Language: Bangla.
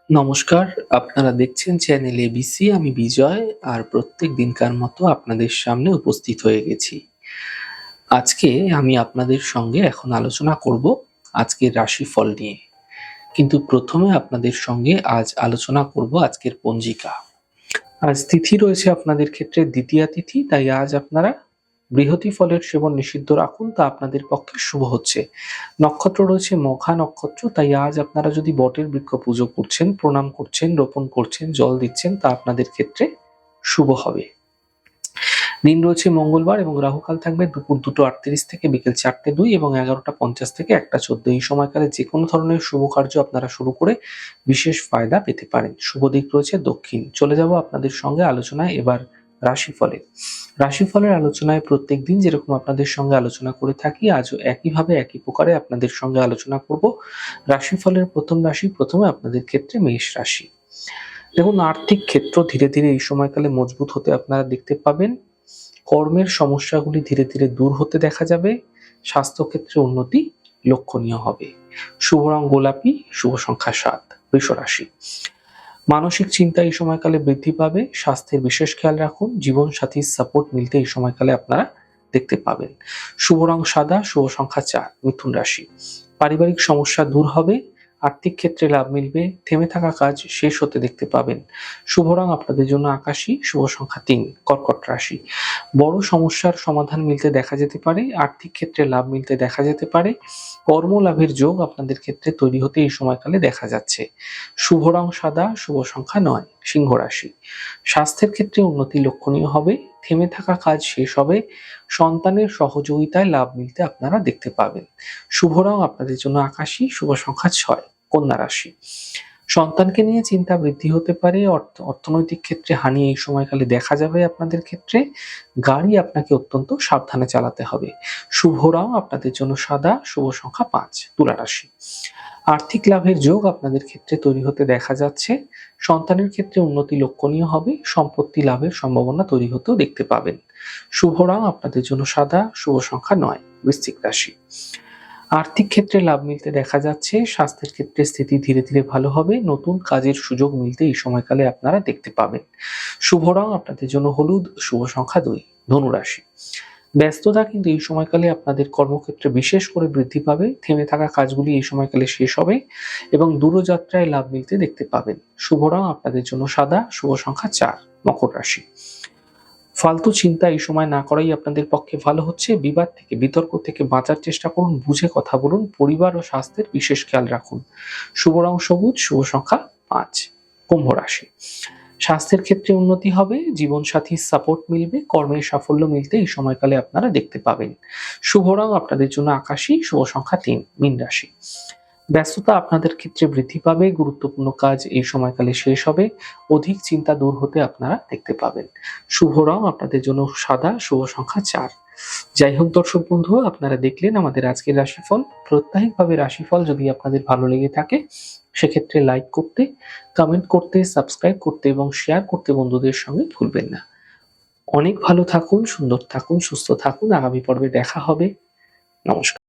নমস্কার, আপনারা দেখছেন চ্যানেল এবিসি। আমি বিজয়। আর প্রত্যেক দিনকার মতো আপনাদের সামনে উপস্থিত হয়ে গেছি। আজকে আমি আপনাদের সঙ্গে এখন আলোচনা করব আজকের রাশিফল নিয়ে। কিন্তু প্রথমে আপনাদের সঙ্গে আজ আলোচনা করব আজকের পঞ্জিকা। আজ তিথি রয়েছে আপনাদের ক্ষেত্রে দ্বিতীয়া তিথি, তাই আজ আপনারা বৃহতি ফলের সেবন নিষিদ্ধ রাখুন, তা আপনাদের পক্ষে শুভ হচ্ছে। নক্ষত্র রয়েছে মঘা নক্ষত্র, তাই আজ আপনারা যদি বটের বৃক্ষ পুজো করছেন, প্রণাম করছেন, রোপণ করছেন, জল দিচ্ছেন, তা আপনাদের ক্ষেত্রে শুভ হবে। দিন রয়েছে মঙ্গলবার এবং রাহুকাল থাকবে দুপুর 2:38 থেকে বিকেল 4:02 এবং 11:50 থেকে 1:14। এই সময়কালে যে কোনো ধরনের শুভ কার্য আপনারা শুরু করে বিশেষ ফায়দা পেতে পারেন। শুভ দিক রয়েছে দক্ষিণ। চলে যাব আপনাদের সঙ্গে আলোচনায় এবার রাশিফলে। রাশিফলের আলোচনায় প্রত্যেক দিন যেরকম আপনাদের সঙ্গে আলোচনা করে থাকি, আজও একইভাবে একই প্রকারে আপনাদের সঙ্গে আলোচনা করব। রাশিফলের প্রথম রাশি, প্রথমে আপনাদের ক্ষেত্রে মেষ রাশি। দেখুন, আর্থিক ক্ষেত্র ধীরে ধীরে এই সময়কালে মজবুত হতে আপনারা দেখতে পাবেন। কর্মের সমস্যাগুলি ধীরে ধীরে দূর হতে দেখা যাবে। স্বাস্থ্যক্ষেত্রে উন্নতি লক্ষণীয় হবে। শুভ রং গোলাপি, শুভ সংখ্যা 7। বৃষ রাশি। মানসিক চিন্তা এই সময়কালে বৃদ্ধি পাবে। স্বাস্থ্যের বিশেষ খেয়াল রাখুন। জীবন সাথীর সাপোর্ট মিলতে এই সময়কালে আপনারা দেখতে পাবেন। শুভ রং সাদা, শুভ সংখ্যা 4। মিথুন রাশি। পারিবারিক সমস্যা দূর হবে। আর্থিক ক্ষেত্রে লাভ মিলবে। থেমে থাকা কাজ শেষ হতে দেখতে পাবেন। শুভ রং আপনাদের জন্য আকাশী, শুভ সংখ্যা 3। কর্কট রাশি। বড় সমস্যার সমাধান মিলতে দেখা যেতে পারে। আর্থিক ক্ষেত্রে লাভ মিলতে দেখা যেতে পারে। কর্ম লাভের যোগ আপনাদের ক্ষেত্রে তৈরি হতে এই সময়কালে দেখা যাচ্ছে। শুভ রং সাদা, শুভ সংখ্যা 9। সিংহ রাশি। স্বাস্থ্যের ক্ষেত্রে উন্নতি লক্ষণীয় হবে। থেমে থাকা কাজ শেষ হবে। সন্তানের সহযোগিতায় লাভ মিলতে আপনারা দেখতে পাবেন। শুভ রং আপনাদের জন্য আকাশী, শুভ সংখ্যা 6। কন্যা রাশি। সন্তানকে নিয়ে চিন্তা বৃদ্ধি হতে পারে। অর্থনৈতিক ক্ষেত্রে হানি এই সময়কালে দেখা যাবে আপনাদের ক্ষেত্রে। গাড়ি আপনাকে অত্যন্ত সাবধানে চালাতে হবে। শুভ রং আপনাদের জন্য সাদা, শুভ সংখ্যা 5। তুলা রাশি। আর্থিক লাভের যোগ আপনাদের ক্ষেত্রে তৈরি হতে দেখা যাচ্ছে। সন্তানের ক্ষেত্রে উন্নতি লক্ষণীয় হবে। সম্পত্তি লাভের সম্ভাবনা তৈরি হতেও দেখতে পাবেন। শুভ রং আপনাদের জন্য সাদা, শুভ সংখ্যা 9। বৃশ্চিক রাশি। আর্থিক ক্ষেত্রে লাভ মিলতে দেখা যাচ্ছে। স্বাস্থ্যের ক্ষেত্রে স্থিতি ধীরে ধীরে ভালো হবে। নতুন কাজের সুযোগ মিলতে এই সময়কালে আপনারা দেখতে পাবেন। শুভ রং আপনাদের জন্য হলুদ, শুভ সংখ্যা 2। ধনু রাশি। ব্যস্ততা কিন্তু এই সময়কালে আপনাদের কর্মক্ষেত্রে বিশেষ করে বৃদ্ধি পাবে। থেমে থাকা কাজগুলি এই সময়কালে শেষ হবে এবং দূরযাত্রায় লাভ মিলতে দেখতে পাবেন। শুভ রং আপনাদের জন্য সাদা, শুভ সংখ্যা 4। মকর রাশি। ফালতু চিন্তা এই সময় না করাই আপনাদের পক্ষে ভালো হচ্ছে। বিবাদ থেকে, বিতর্ক থেকে বাঁচার চেষ্টা করুন। বুঝে কথা বলুন। পরিবার ও স্বাস্থ্যের বিশেষ খেয়াল রাখুন। শুভ রং সবুজ, শুভ সংখ্যা 5। কুম্ভ রাশি। স্বাস্থ্যের ক্ষেত্রে উন্নতি হবে। জীবনসাথীর সাপোর্ট মিলবে। কর্মের সাফল্য মিলতে এই সময়কালে আপনারা দেখতে পাবেন। শুভ রং আপনাদের জন্য আকাশী, শুভ সংখ্যা 3। মীন রাশি। ব্যস্ততা আপনাদের ক্ষেত্রে বৃদ্ধি পাবে। গুরুত্বপূর্ণ কাজ এই সময়কালে শেষ হবে। অধিক চিন্তা দূর হতে আপনারা দেখতে পাবেন। শুভ রং আপনাদের জন্য সাদা, শুভ সংখ্যা 4। যাই হোক দর্শক বন্ধু, আপনারা দেখলেন আমাদের আজকের রাশিফল। প্রত্যাহিকভাবে রাশিফল যদি আপনাদের ভালো লেগে থাকে, সেক্ষেত্রে লাইক করতে, কমেন্ট করতে, সাবস্ক্রাইব করতে এবং শেয়ার করতে বন্ধুদের সঙ্গে ভুলবেন না। অনেক ভালো থাকুন, সুন্দর থাকুন, সুস্থ থাকুন। আগামী পর্বে দেখা হবে। নমস্কার।